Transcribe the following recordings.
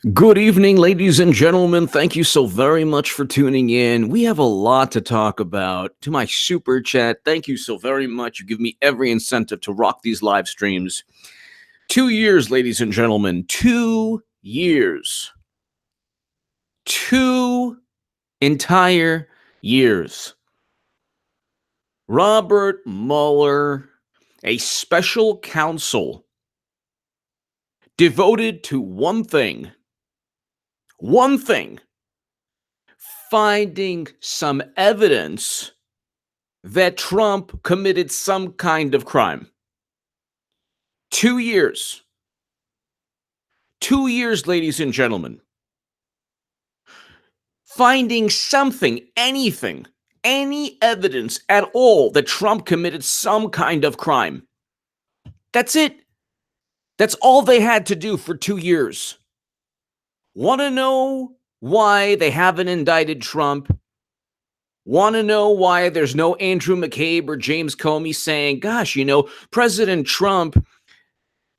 Good evening, ladies and gentlemen. Thank you so very much for tuning in. We have a lot to talk about. To my super chat, thank you so very much. You give me every incentive to rock these live streams. 2 years, ladies and gentlemen. 2 years. 2 entire years. Robert Mueller, a special counsel devoted to one thing, finding some evidence that Trump committed some kind of crime. 2 years. 2 years, ladies and gentlemen. Finding something, anything, any evidence at all that Trump committed some kind of crime. That's it. That's all they had to do for 2 years. Want to know why they haven't indicted Trump? Want to know why there's no Andrew McCabe or James Comey saying, gosh, President Trump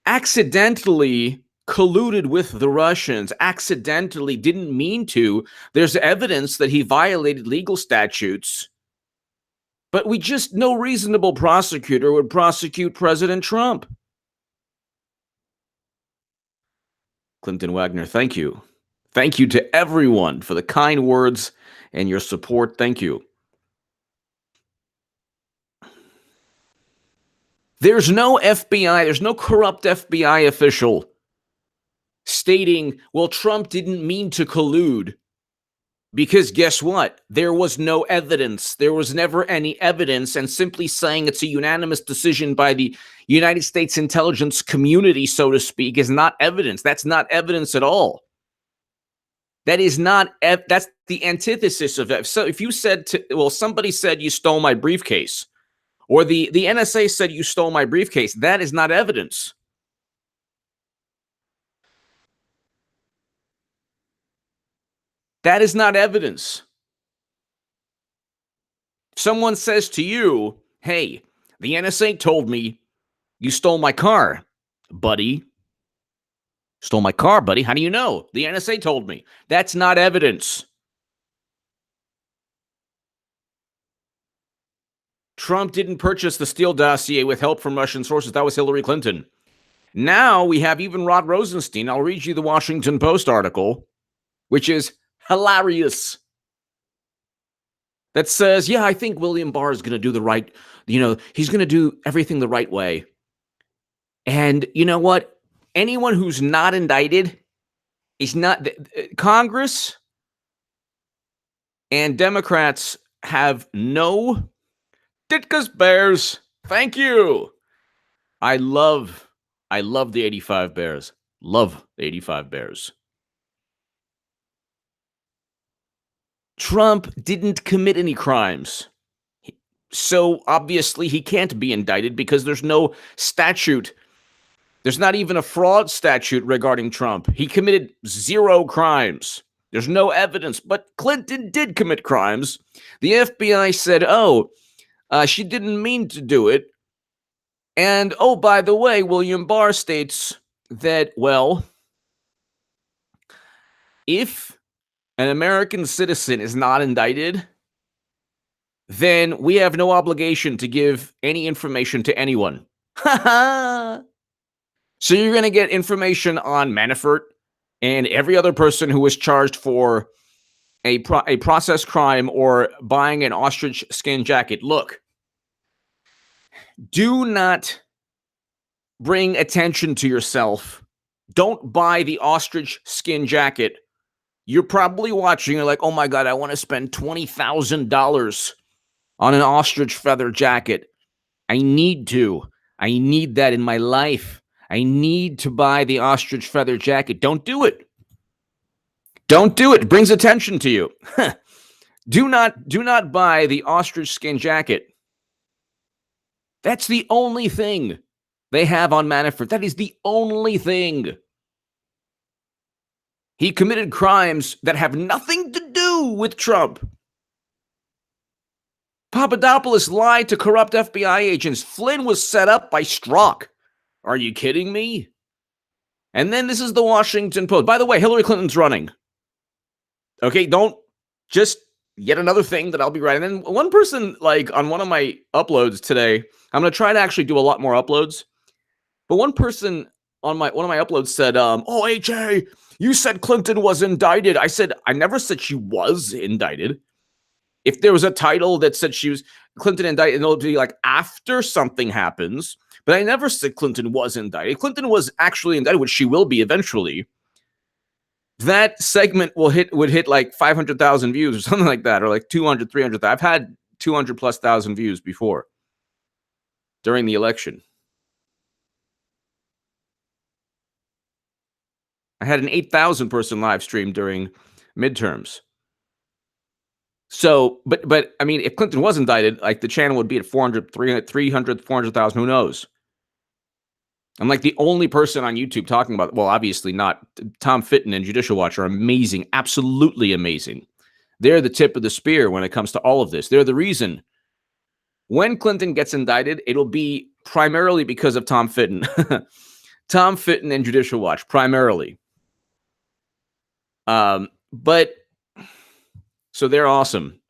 accidentally colluded with the Russians, accidentally didn't mean to. There's evidence that he violated legal statutes, but no reasonable prosecutor would prosecute President Trump. Clinton Wagner, thank you. Thank you to everyone for the kind words and your support. Thank you. There's no FBI, there's no corrupt FBI official stating, well, Trump didn't mean to collude. Because guess what? There was no evidence. There was never any evidence. And simply saying it's a unanimous decision by the United States intelligence community, so to speak, is not evidence. That's not evidence at all. That is not, that's the antithesis of it. So if you said, somebody said you stole my briefcase, or the NSA said you stole my briefcase, that is not evidence. That is not evidence. Someone says to you, hey, the NSA told me you stole my car, buddy. Stole my car, buddy. How do you know? The NSA told me. That's not evidence. Trump didn't purchase the Steele dossier with help from Russian sources. That was Hillary Clinton. Now we have even Rod Rosenstein. I'll read you the Washington Post article, which is hilarious. That says, yeah, I think William Barr is going to do the right, he's going to do everything the right way. And you know what? Anyone who's not indicted is not, Congress and Democrats have no Ditka's Bears. Thank you. I love the 85 Bears. Love the 85 Bears. Trump didn't commit any crimes. So obviously he can't be indicted because there's no statute. There's not even a fraud statute regarding Trump. He committed 0 crimes. There's no evidence, but Clinton did commit crimes. The FBI said, she didn't mean to do it. And, by the way, William Barr states that, if an American citizen is not indicted, then we have no obligation to give any information to anyone. So you're going to get information on Manafort and every other person who was charged for a process crime or buying an ostrich skin jacket. Look, do not bring attention to yourself. Don't buy the ostrich skin jacket. You're probably watching, you're like, oh my God, I want to spend $20,000 on an ostrich feather jacket. I need that in my life. I need to buy the ostrich feather jacket. Don't do it. Don't do it. It brings attention to you. Do not buy the ostrich skin jacket. That's the only thing they have on Manafort. That is the only thing. He committed crimes that have nothing to do with Trump. Papadopoulos lied to corrupt FBI agents. Flynn was set up by Strzok. Are you kidding me? And then this is the Washington Post. By the way, Hillary Clinton's running. Okay, don't just yet another thing that I'll be writing. And then one person, like on one of my uploads today, I'm going to try to actually do a lot more uploads. But one person on one of my uploads said, "Oh, AJ, you said Clinton was indicted." I said, I never said she was indicted. If there was a title that said she was Clinton indicted, it'll be like after something happens. But I never said Clinton was indicted. Clinton was actually indicted, which she will be eventually. That segment would hit like 500,000 views or something like that, or like 200, 300. I've had 200 plus thousand views before during the election. I had an 8,000 person live stream during midterms. So, but I mean, if Clinton was indicted, like the channel would be at 400, 300, 400,000, who knows? I'm like the only person on YouTube talking about, well, obviously not. Tom Fitton and Judicial Watch are amazing, absolutely amazing. They're the tip of the spear when it comes to all of this. They're the reason. When Clinton gets indicted, it'll be primarily because of Tom Fitton. Tom Fitton and Judicial Watch, primarily. But so they're awesome.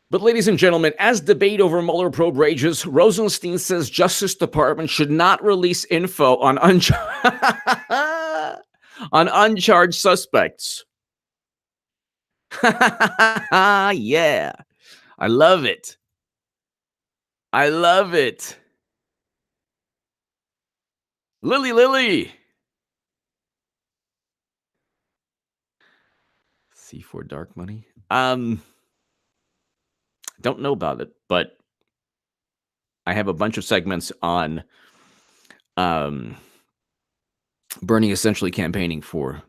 But ladies and gentlemen, as debate over Mueller probe rages, Rosenstein says Justice Department should not release info on uncharged suspects. Yeah, I love it. I love it. Lily. C4 dark money. Don't know about it, but I have a bunch of segments on Bernie essentially campaigning for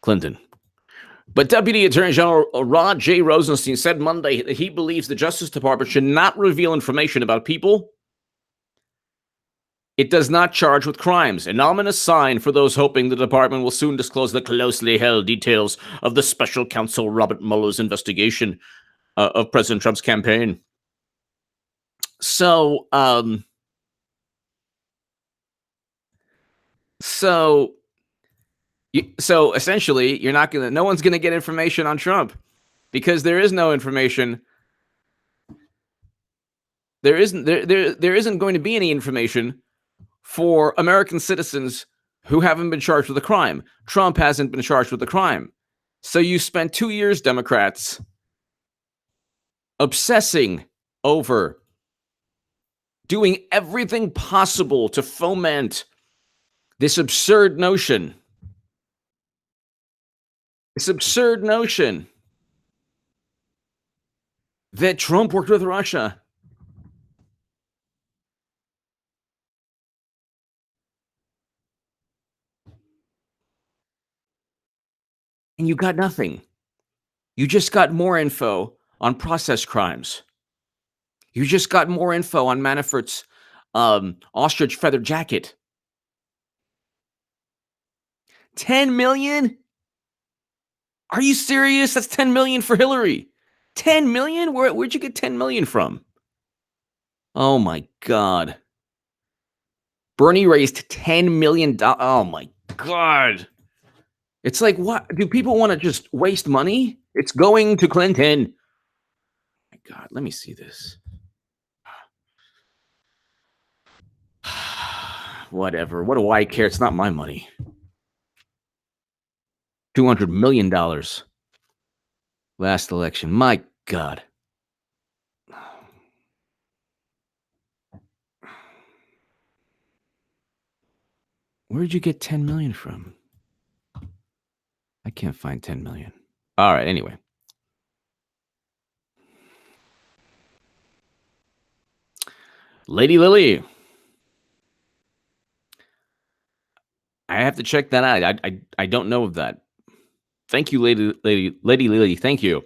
Clinton. But Deputy Attorney General Rod J. Rosenstein said Monday that he believes the Justice Department should not reveal information about people it does not charge with crimes, an ominous sign for those hoping the department will soon disclose the closely held details of the special counsel Robert Mueller's investigation of President Trump's campaign. So essentially, you're not gonna. No one's gonna get information on Trump because there is no information. There isn't going to be any information for American citizens who haven't been charged with a crime. Trump hasn't been charged with a crime. So you spent 2 years, Democrats, obsessing over doing everything possible to foment this absurd notion. That Trump worked with Russia. And you got nothing. You just got more info on process crimes. You just got more info on Manafort's ostrich feather jacket. 10 million? Are you serious? That's 10 million for Hillary. 10 million? Where'd you get 10 million from? Oh my God. Bernie raised $10 million. Oh my God. It's like, what? Do people want to just waste money? It's going to Clinton. Oh my God, let me see this. Whatever. What do I care? It's not my money. $200 million last election. My God. Where'd you get 10 million from? I can't find 10 million. All right, anyway. Lady Lily. I have to check that out. I don't know of that. Thank you, Lady Lily. Thank you.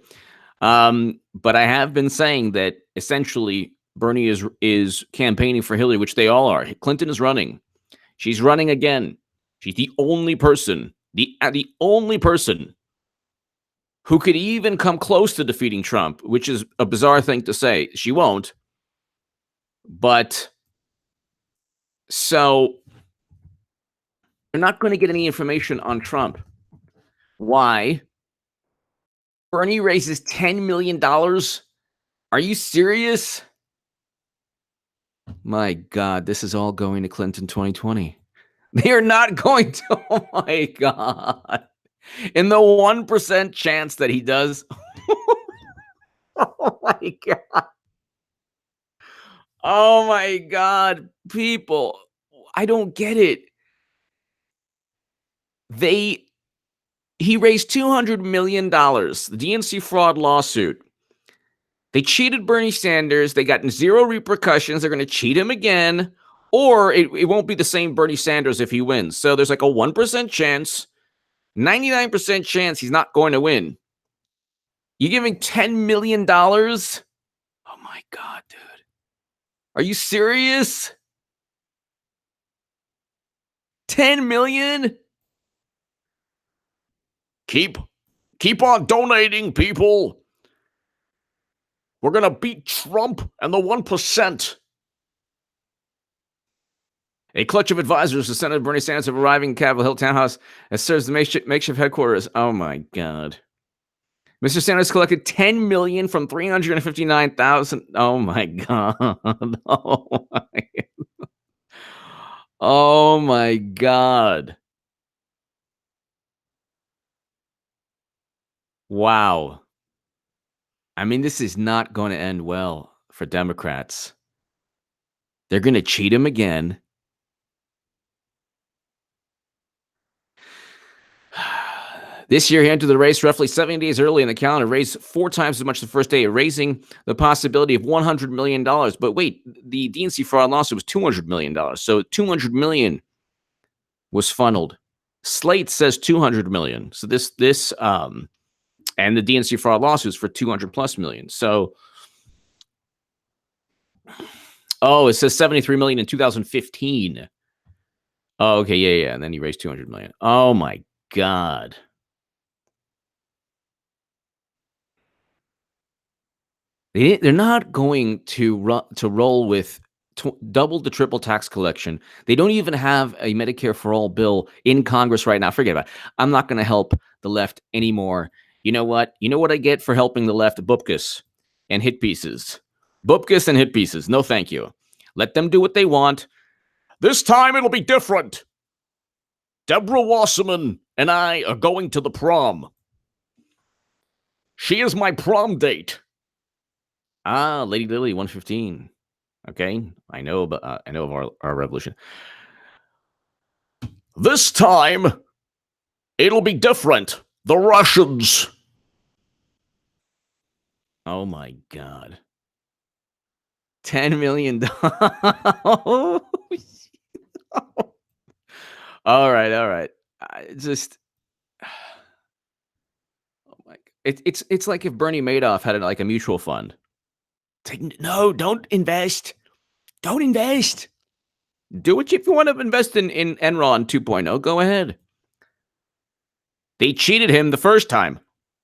But I have been saying that essentially Bernie is campaigning for Hillary, which they all are. Clinton is running. She's running again. She's the only person, the only person who could even come close to defeating Trump, which is a bizarre thing to say. She won't. But so They're not going to get any information on Trump. Why? Bernie raises $10 million. Are you serious? My God, this is all going to Clinton 2020. They are not going to. Oh my God. In the 1% chance that he does. Oh my God. Oh my God. People, I don't get it. He raised $200 million, the DNC fraud lawsuit. They cheated Bernie Sanders. They got zero repercussions. They're going to cheat him again, or it won't be the same Bernie Sanders if he wins. So there's like a 1% chance, 99% chance he's not going to win. You giving $10 million? Oh my God, dude. Are you serious? 10 million? Keep on donating, people. We're going to beat Trump and the 1%. A clutch of advisors to Senator Bernie Sanders have arriving in Capitol Hill Townhouse as serves the makeshift headquarters. Oh my God. Mr. Sanders collected $10 million from 359,000. Oh my God. Oh my God. Wow. I mean, this is not going to end well for Democrats. They're going to cheat him again. This year, he entered the race roughly 70 days early in the calendar, raised 4 times as much the first day, raising the possibility of $100 million. But wait, the DNC fraud lawsuit was $200 million. So $200 million was funneled. Slate says $200 million. So this and the DNC fraud lawsuits for $200 plus million. So, it says $73 million in 2015. Oh, okay, yeah. And then he raised $200 million. Oh my God. They're not going to roll with double to triple tax collection. They don't even have a Medicare for all bill in Congress right now. Forget about it. I'm not going to help the left anymore. You know what? You know what I get for helping the left? Bupkis and hit pieces. Bupkis and hit pieces. No, thank you. Let them do what they want. This time it'll be different. Deborah Wasserman and I are going to the prom. She is my prom date. Lady Lily, 115. Okay, I know of our revolution. This time, it'll be different. The Russians. Oh my God. $10 million. All right. Just. Oh my. It's like if Bernie Madoff had like a mutual fund. No, don't invest. Don't invest. Do it if you want to invest in Enron 2.0. Go ahead. They cheated him the first time.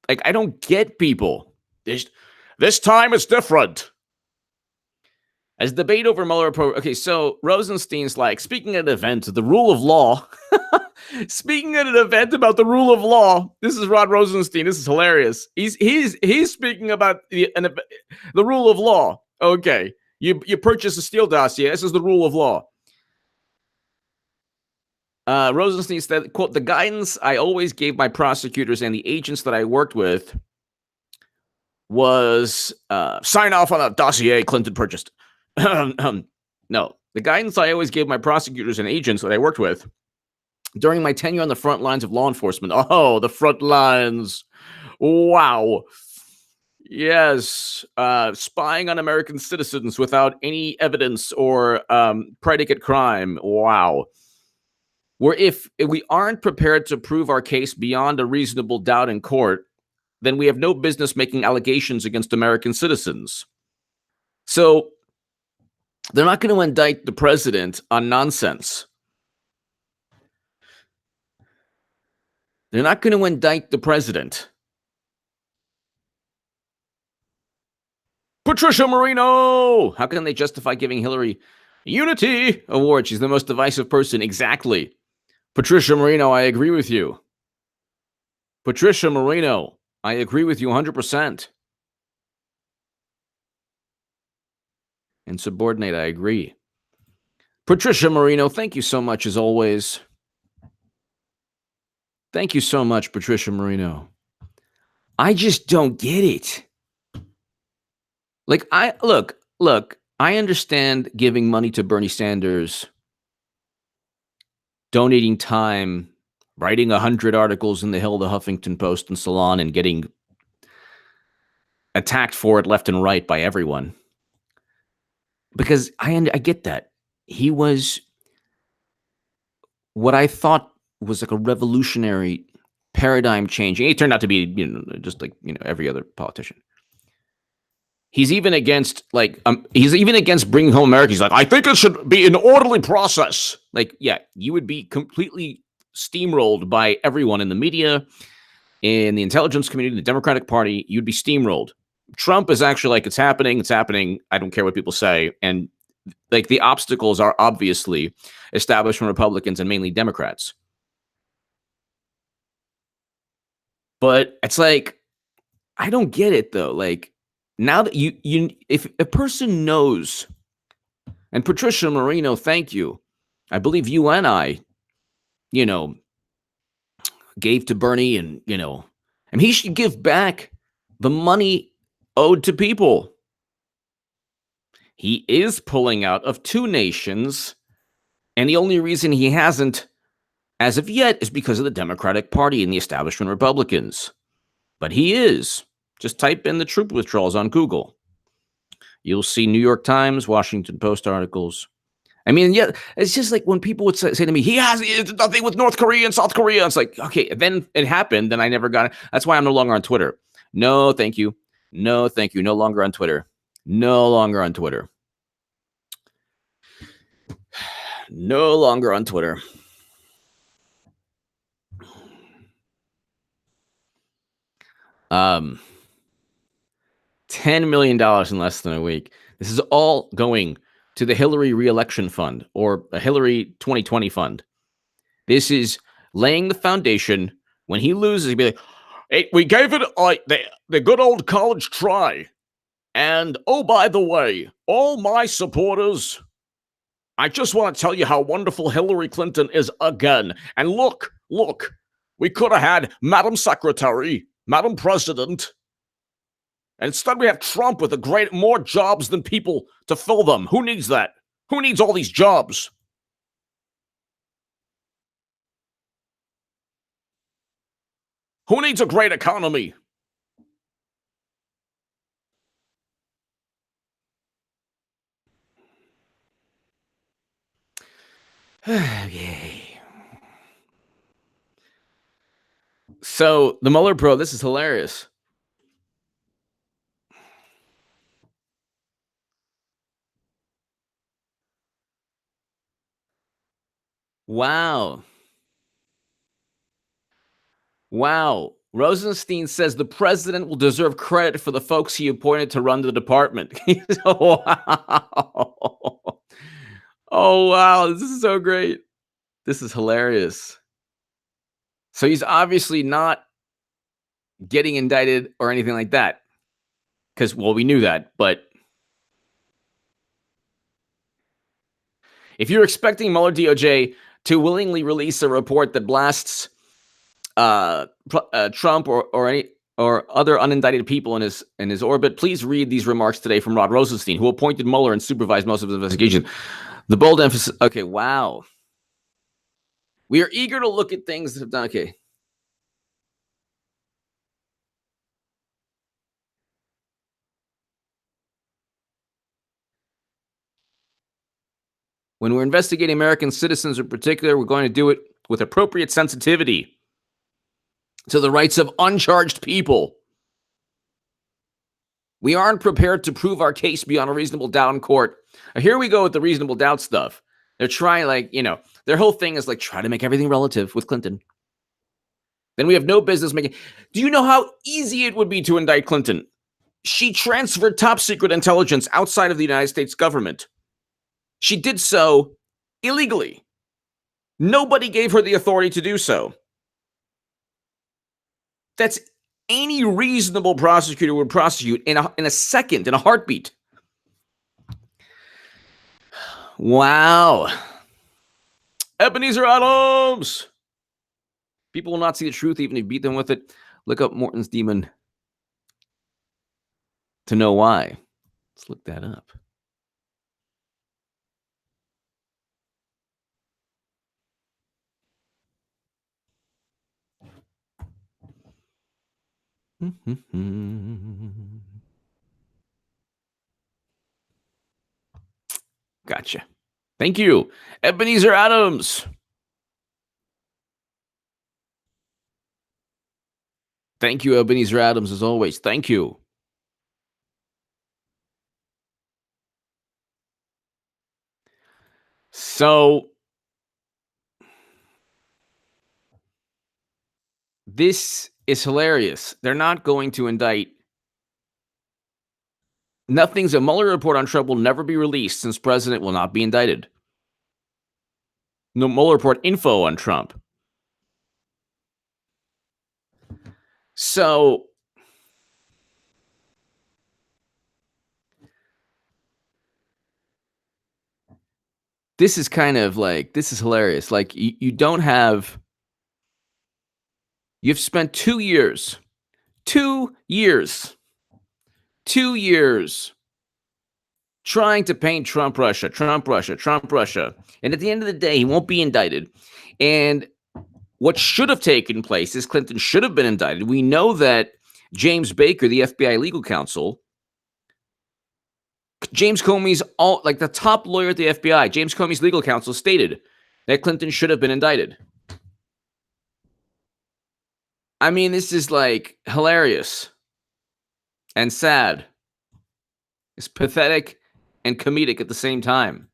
Like, I don't get people. This time it's different. As debate over Mueller. Okay, so Rosenstein's like, speaking at an event, the rule of law. Speaking at an event about the rule of law. This is Rod Rosenstein. This is hilarious. He's speaking about the rule of law. Okay, you purchase a Steele dossier. This is the rule of law. Rosenstein said, quote, the guidance I always gave my prosecutors and the agents that I worked with was sign off on a dossier Clinton purchased. No, the guidance I always gave my prosecutors and agents that I worked with during my tenure on the front lines of law enforcement. Oh, the front lines. Wow. Yes. Spying on American citizens without any evidence or predicate crime. Wow. Where if we aren't prepared to prove our case beyond a reasonable doubt in court, then we have no business making allegations against American citizens. So they're not going to indict the president on nonsense. They're not going to indict the president. Patricia Moreno! How can they justify giving Hillary Unity Award? She's the most divisive person. Exactly. Patricia Moreno, I agree with you. Patricia Moreno, I agree with you 100%. Insubordinate, I agree. Patricia Moreno, thank you so much as always. Thank you so much, Patricia Moreno. I just don't get it. Like, look, I understand giving money to Bernie Sanders, donating time, writing 100 articles in the Hill, the Huffington Post, and Salon, and getting attacked for it left and right by everyone. Because I get that. He was what I thought was like a revolutionary paradigm change. He turned out to be, just like, every other politician. He's even against bringing home America. He's like, I think it should be an orderly process. Like, yeah, you would be completely steamrolled by everyone in the media, in the intelligence community, the Democratic Party. You'd be steamrolled. Trump is actually like, it's happening. I don't care what people say. And like, the obstacles are obviously establishment Republicans and mainly Democrats. But it's like, I don't get it though. Like, now that if a person knows, and Patricia Moreno, thank you. I believe you and I, gave to Bernie, and he should give back the money owed to people. He is pulling out of 2 nations, and the only reason he hasn't as of yet is because of the Democratic Party and the establishment Republicans. But he is. Just type in the troop withdrawals on Google. You'll see New York Times, Washington Post articles. I mean, yeah, it's just like when people would say to me, he has nothing with North Korea and South Korea. It's like, okay, then it happened, and I never got it. That's why I'm no longer on Twitter. No, thank you. No, thank you. No longer on Twitter. No longer on Twitter. No longer on Twitter. $10 million in less than a week. This is all going to the Hillary re-election fund, or a Hillary 2020 fund. This is laying the foundation. When he loses, he'd be like, hey, we gave it the good old college try. And oh, by the way, all my supporters, I just want to tell you how wonderful Hillary Clinton is again. And look, we could have had Madam Secretary, Madam President. And instead we have Trump with more jobs than people to fill them. Who needs that? Who needs all these jobs? Who needs a great economy? Yay. So the Mueller probe, this is hilarious. Wow. Rosenstein says the president will deserve credit for the folks he appointed to run the department. Wow. Oh, wow. This is so great. This is hilarious. So he's obviously not getting indicted or anything like that. Because, well, we knew that. But if you're expecting Mueller DOJ to willingly release a report that blasts Trump or other unindicted people in his orbit, please read these remarks today from Rod Rosenstein, who appointed Mueller and supervised most of the investigation. The bold emphasis. Okay, wow. We are eager to look at things that have done. Okay. When we're investigating American citizens in particular, we're going to do it with appropriate sensitivity to the rights of uncharged people. We aren't prepared to prove our case beyond a reasonable doubt in court. Now, here we go with the reasonable doubt stuff. They're trying, their whole thing is try to make everything relative with Clinton. Then we have no business making. Do you know how easy it would be to indict Clinton? She transferred top secret intelligence outside of the United States government. She did so illegally. Nobody gave her the authority to do so. That's any reasonable prosecutor would prosecute in a second, in a heartbeat. Wow. Ebenezer Adams. People will not see the truth even if you beat them with it. Look up Morton's Demon to know why. Let's look that up. Gotcha. Thank you, Ebenezer Adams. Thank you, Ebenezer Adams, as always. Thank you. So, this is hilarious. They're not going to indict. Nothing's a Mueller report on Trump will never be released since president will not be indicted. No Mueller report info on Trump. So, this is kind of like, this is hilarious. Like, you don't have, you've spent 2 years, 2 years, 2 years trying to paint Trump Russia, Trump Russia, Trump Russia. And at the end of the day, he won't be indicted. And what should have taken place is Clinton should have been indicted. We know that James Baker, the FBI legal counsel, James Comey's like the top lawyer at the FBI, James Comey's legal counsel stated that Clinton should have been indicted. I mean, this is like hilarious and sad. It's pathetic and comedic at the same time.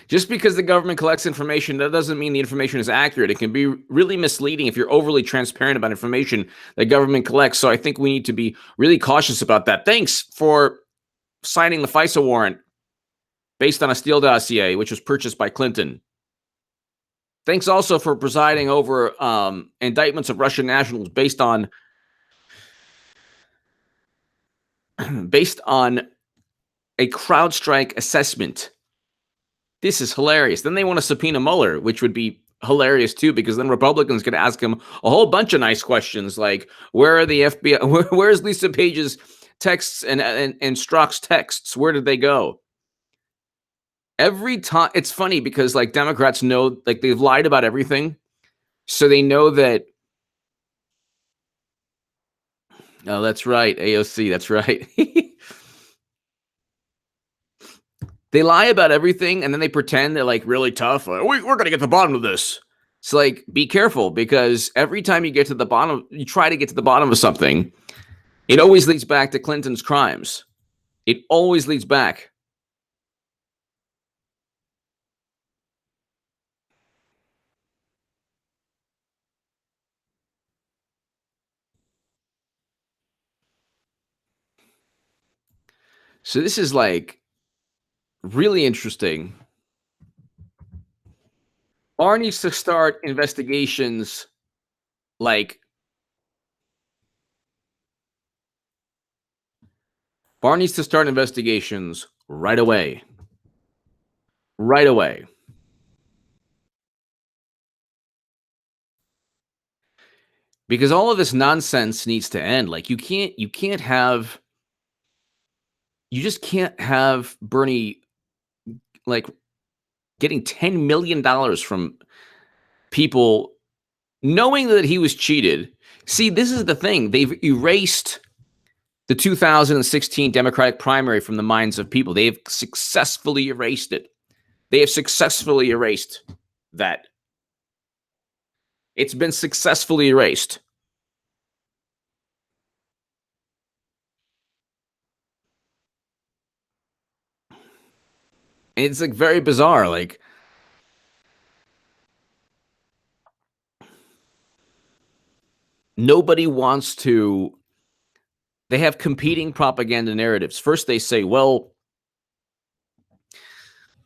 Just because the government collects information, that doesn't mean the information is accurate. It can be really misleading if you're overly transparent about information that government collects. So I think we need to be really cautious about that. Thanks for signing the FISA warrant based on a Steele dossier, which was purchased by Clinton. Thanks also for presiding over indictments of Russian nationals based on a CrowdStrike assessment. This is hilarious. Then they want to subpoena Mueller, which would be hilarious too, because then Republicans could ask him a whole bunch of nice questions like, where are the FBI? Where's Lisa Page's texts and Strzok's texts? Where did they go? Every time, it's funny because like Democrats know, like they've lied about everything, so they know that. Oh, that's right, AOC. That's right. They lie about everything, and then they pretend they're like really tough. Like, we're going to get to the bottom of this. It's like, be careful, because every time you get to the bottom, you try to get to the bottom of something, it always leads back to Clinton's crimes. It always leads back. So this is like really interesting. Barr needs to start investigations like Barr needs to start investigations right away. Right away. Because all of this nonsense needs to end. Like you just can't have Bernie like getting $10 million from people knowing that he was cheated. See, this is the thing. They've erased the 2016 Democratic primary from the minds of people. They have successfully erased it. They have successfully erased that. It's been successfully erased. And it's like very bizarre. Like, nobody wants to They have competing propaganda narratives. First, they say, well,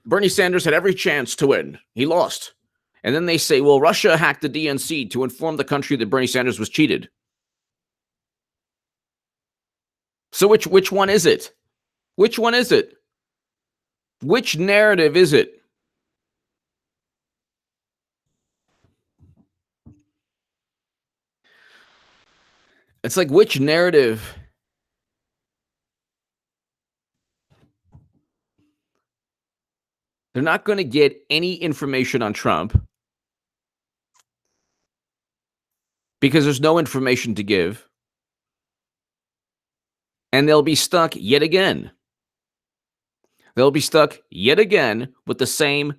Bernie Sanders had every chance to win. He lost. And then they say, well, Russia hacked the DNC to inform the country that Bernie Sanders was cheated. So which one is it? Which one is it? Which narrative is it? It's like, which narrative? They're not going to get any information on Trump because there's no information to give. And they'll be stuck yet again. They'll be stuck yet again with the same,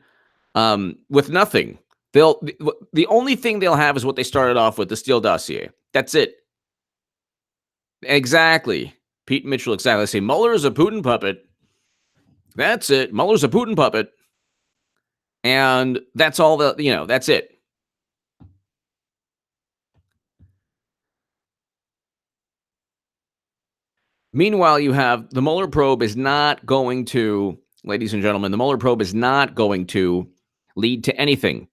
with nothing. The only thing they'll have is what they started off with, the Steele dossier. That's it. Exactly. Pete Mitchell, exactly. They say Mueller is a Putin puppet. That's it. Mueller's a Putin puppet. And that's all that's it. Meanwhile, you have the Mueller probe is not going to, ladies and gentlemen, the Mueller probe is not going to lead to anything.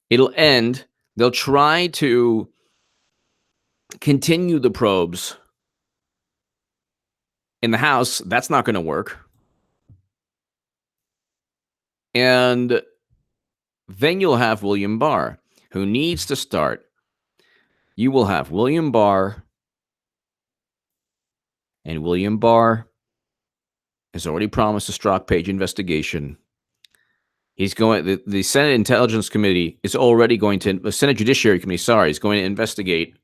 It'll end. They'll try to continue the probes in the House. That's not going to work. And then you'll have William Barr, who needs to start. You will have William Barr, and William Barr has already promised a Strzok Page investigation. He's going. The Senate Intelligence Committee is already going to. The Senate Judiciary Committee, is going to investigate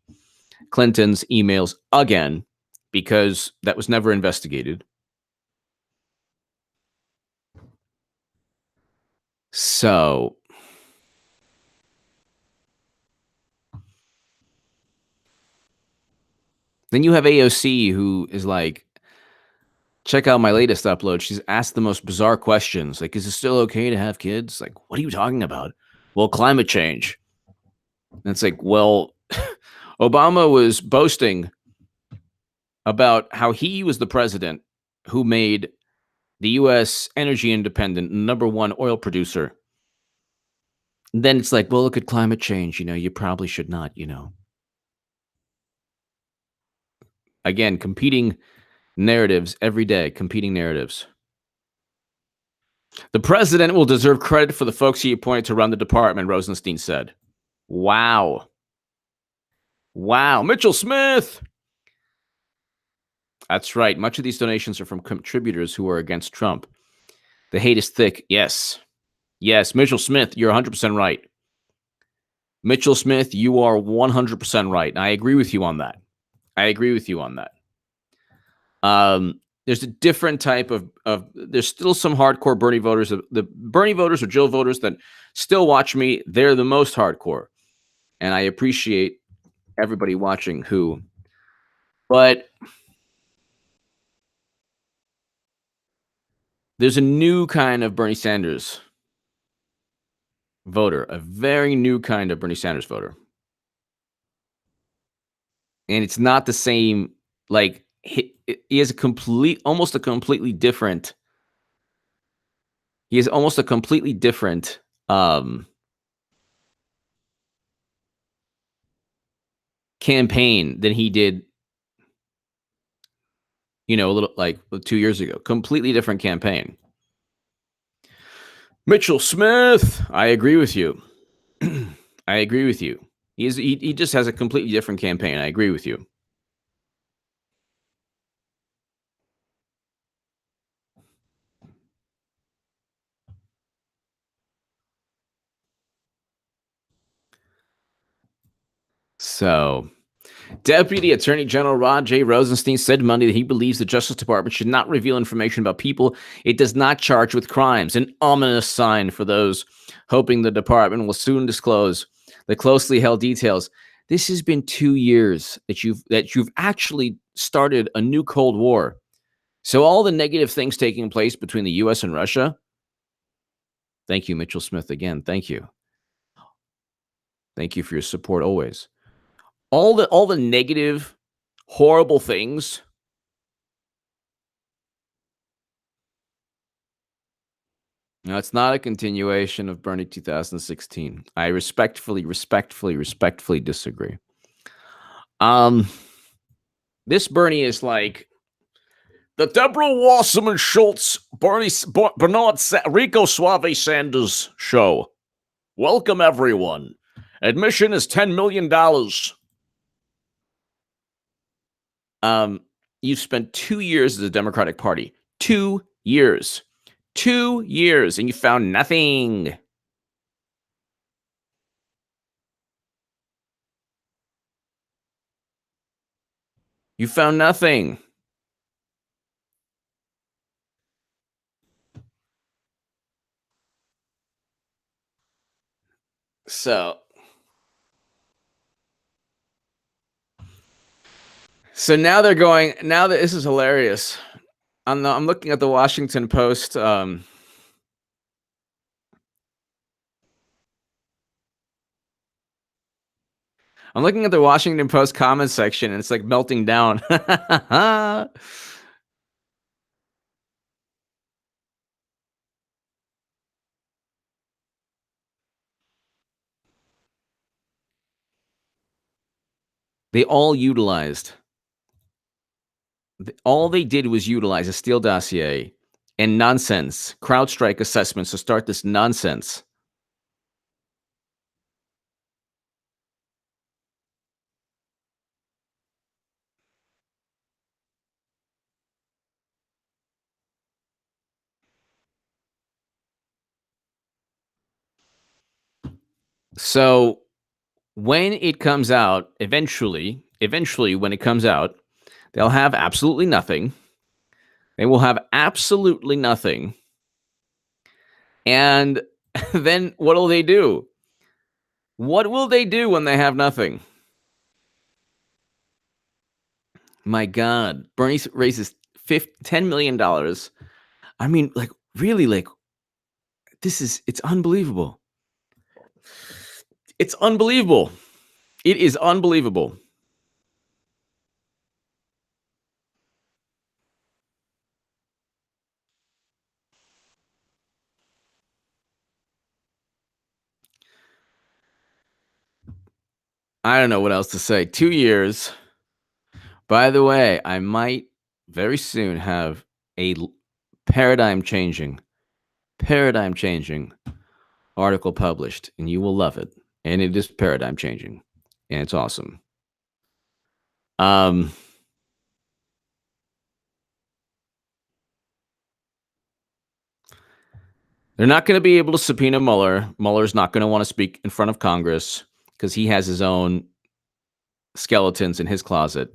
Clinton's emails again because that was never investigated. So then you have AOC, who is like, check out my latest upload. She's asked the most bizarre questions. Like, is it still okay to have kids? Like, what are you talking about? Well, climate change. And it's like, well, Obama was boasting about how he was the president who made the U.S. energy independent, number one oil producer. And then it's like, well, look at climate change. You probably should not, Again, competing narratives every day, competing narratives. The president will deserve credit for the folks he appointed to run the department, Rosenstein said. Wow. Mitchell Smith. That's right. Much of these donations are from contributors who are against Trump. The hate is thick. Yes. Mitchell Smith, you're 100% right. Mitchell Smith, you are 100% right. And I agree with you on that. There's a different type of there's still some hardcore Bernie voters. The Bernie voters or Jill voters that still watch me, they're the most hardcore. And I appreciate everybody watching but there's a new kind of Bernie Sanders voter, a very new kind of Bernie Sanders voter. And it's not the same, like, he is almost a completely different campaign than he did, a little like 2 years ago. Completely different campaign. Mitchell Smith, I agree with you. He just has a completely different campaign. I agree with you. So, Deputy Attorney General Rod J. Rosenstein said Monday that he believes the Justice Department should not reveal information about people it does not charge with crimes, an ominous sign for those hoping the department will soon disclose the closely held details. This has been 2 years that you've actually started a new Cold War. So all the negative things taking place between the U.S. and Russia. Thank you, Mitchell Smith, again. Thank you. Thank you for your support always. All the negative horrible things. No, it's not a continuation of Bernie 2016. I respectfully disagree. Um, this Bernie is like the Deborah Wasserman Schultz, Bernard Rico Suave Sanders show. Welcome, everyone. Admission is $10 million. You've spent 2 years as a Democratic Party. 2 years. 2 years, and you found nothing. You found nothing. So now they're going. Now that this is hilarious. I'm looking at the Washington Post. I'm looking at the Washington Post comment section, and it's like melting down. They all utilized. All they did was utilize a Steele dossier and nonsense, CrowdStrike assessments to start this nonsense. So when it comes out, eventually, when it comes out, they'll have absolutely nothing. They will have absolutely nothing. And then what will they do? What will they do when they have nothing? My God, Bernie raises $10 million. I mean, like, really, like, it's unbelievable. It's unbelievable. It is unbelievable. I don't know what else to say. 2 years. By the way, I might very soon have a paradigm changing article published, and you will love it. And it is paradigm changing, and it's awesome. They're not going to be able to subpoena Mueller. Mueller's not going to want to speak in front of Congress because he has his own skeletons in his closet.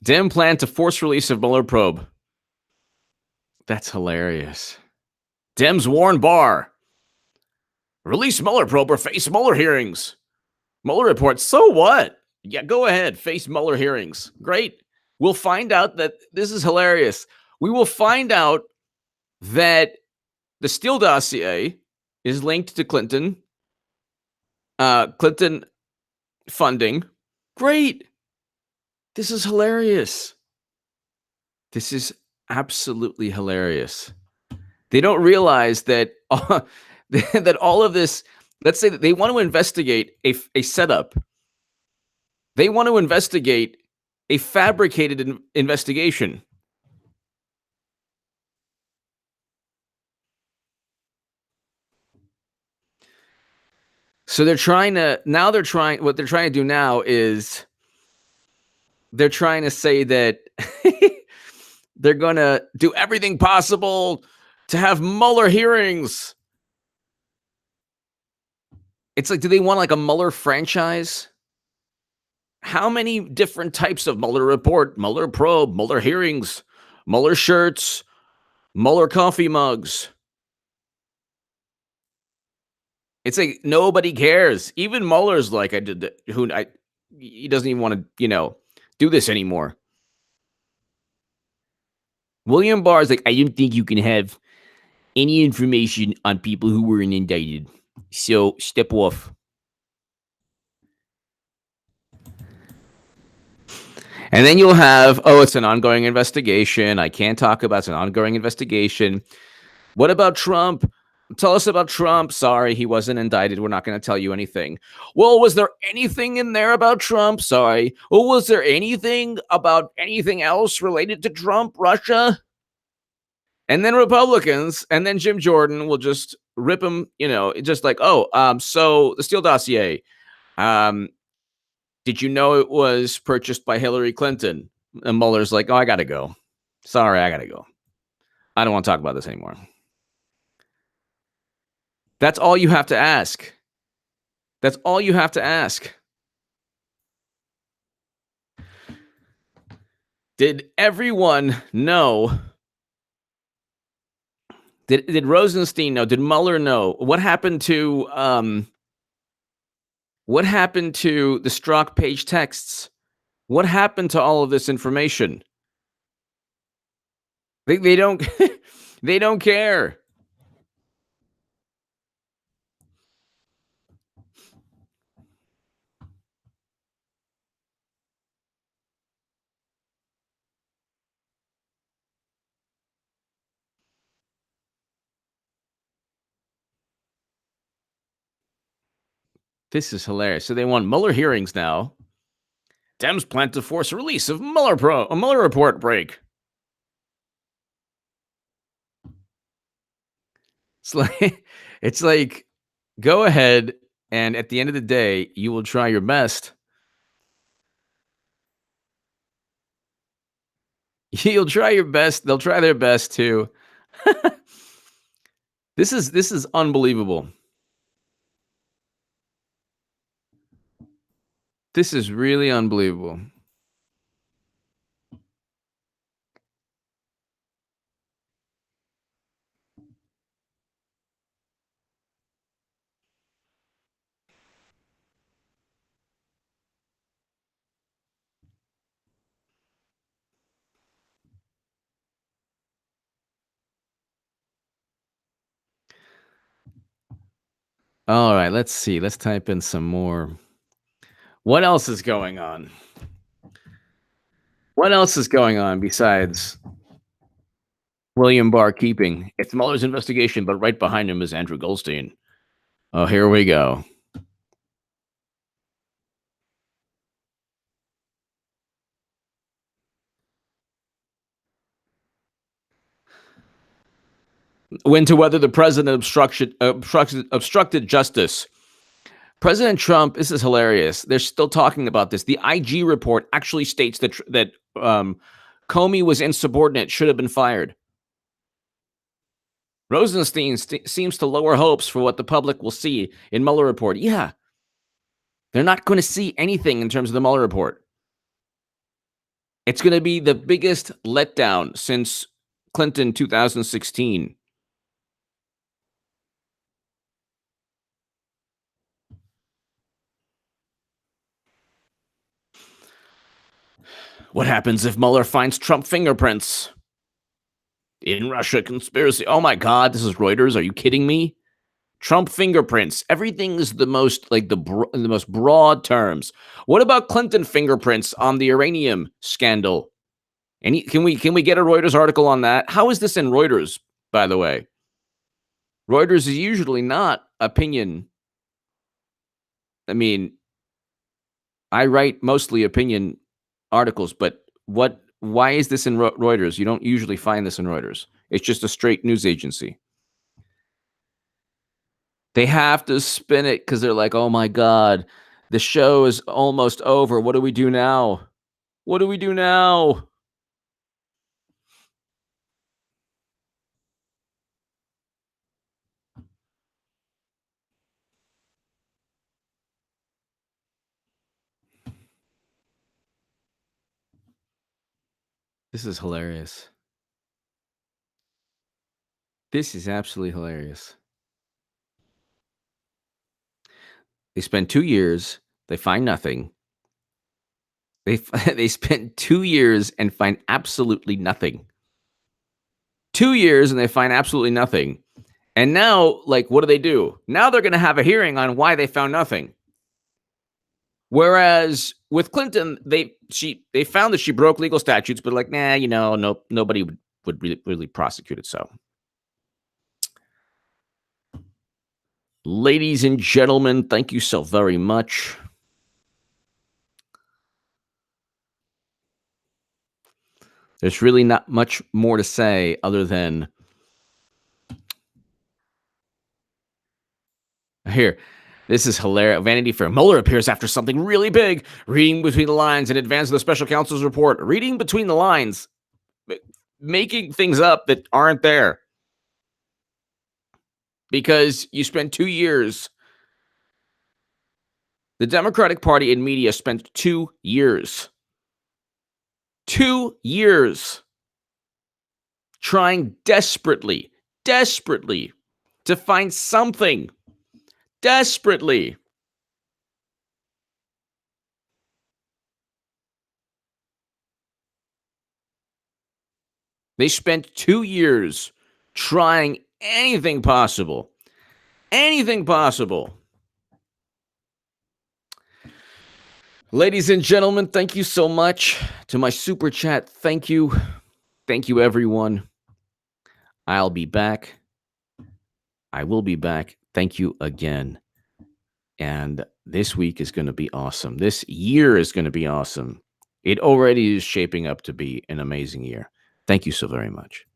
Dem plan to force release of Mueller probe. That's hilarious. Dems warn Barr. Release Mueller probe or face Mueller hearings. Mueller reports, so what? Yeah, go ahead. Face Mueller hearings. Great. We'll find out that this is hilarious. We will find out that the Steele dossier is linked to Clinton funding. Great. This is hilarious. This is absolutely hilarious. They don't realize that that all of this, let's say that they want to investigate a setup. They want to investigate a fabricated investigation. So what they're trying to do now is they're trying to say that they're going to do everything possible to have Mueller hearings. It's like, do they want like a Mueller franchise? How many different types of Mueller report, Mueller probe, Mueller hearings, Mueller shirts, Mueller coffee mugs? It's like nobody cares. Even Mueller's like, he doesn't even want to, do this anymore. William Barr's like, I don't think you can have any information on people who were indicted. So step off. And then you'll have, oh, it's an ongoing investigation. I can't talk about it's an ongoing investigation. What about Trump? Tell us about Trump. Sorry, he wasn't indicted. We're not going to tell you anything. Well, was there anything in there about Trump? Sorry. Well, was there anything about anything else related to Trump, Russia? And then Republicans, and then Jim Jordan will just rip him, just like, so the Steele dossier. Did you know it was purchased by Hillary Clinton? And Mueller's like, oh, I got to go. Sorry, I got to go. I don't want to talk about this anymore. That's all you have to ask. That's all you have to ask. Did everyone know? Did Rosenstein know? Did Mueller know? What happened to the Strzok page texts? What happened to all of this information? They don't they don't care. This is hilarious. So they want Mueller hearings now. Dems plan to force release of Mueller report break. It's like, go ahead, and at the end of the day, you will try your best. You'll try your best. They'll try their best too. This is unbelievable. This is really unbelievable. All right, let's see. Let's type in some more. What else is going on? What else is going on besides William Barr keeping? It's Mueller's investigation, but right behind him is Andrew Goldstein. Oh, here we go. Into whether the president obstructed justice. President Trump, this is hilarious. They're still talking about this. The IG report actually states that Comey was insubordinate, should have been fired. Rosenstein seems to lower hopes for what the public will see in Mueller report. Yeah, they're not going to see anything in terms of the Mueller report. It's going to be the biggest letdown since Clinton 2016. What happens if Mueller finds Trump fingerprints? In Russia conspiracy. Oh my God, this is Reuters. Are you kidding me? Trump fingerprints. Everything is the most the most broad terms. What about Clinton fingerprints on the uranium scandal? Can we get a Reuters article on that? How is this in Reuters, by the way? Reuters is usually not opinion. I mean, I write mostly opinion articles, but why is this in Reuters? You don't usually find this in Reuters. It's just a straight news agency. They have to spin it because they're like, oh my God, the show is almost over. What do we do now? What do we do now? This is hilarious. This is absolutely hilarious. They spend 2 years, they find nothing. They spent 2 years and find absolutely nothing. 2 years and they find absolutely nothing. And now, like, what do? Now they're going to have a hearing on why they found nothing. Whereas with Clinton, they found that she broke legal statutes, but like, nah, no, nobody would really prosecute it. So, ladies and gentlemen, thank you so very much. There's really not much more to say other than here. This is hilarious. Vanity Fair. Mueller appears after something really big. Reading between the lines in advance of the special counsel's report. Reading between the lines. Making things up that aren't there. Because you spent 2 years. The Democratic Party and media spent 2 years. 2 years. Trying desperately to find something. Desperately. They spent 2 years trying anything possible. Anything possible. Ladies and gentlemen, thank you so much to my super chat. Thank you. Thank you, everyone. I'll be back. I will be back. Thank you again. And this week is going to be awesome. This year is going to be awesome. It already is shaping up to be an amazing year. Thank you so very much.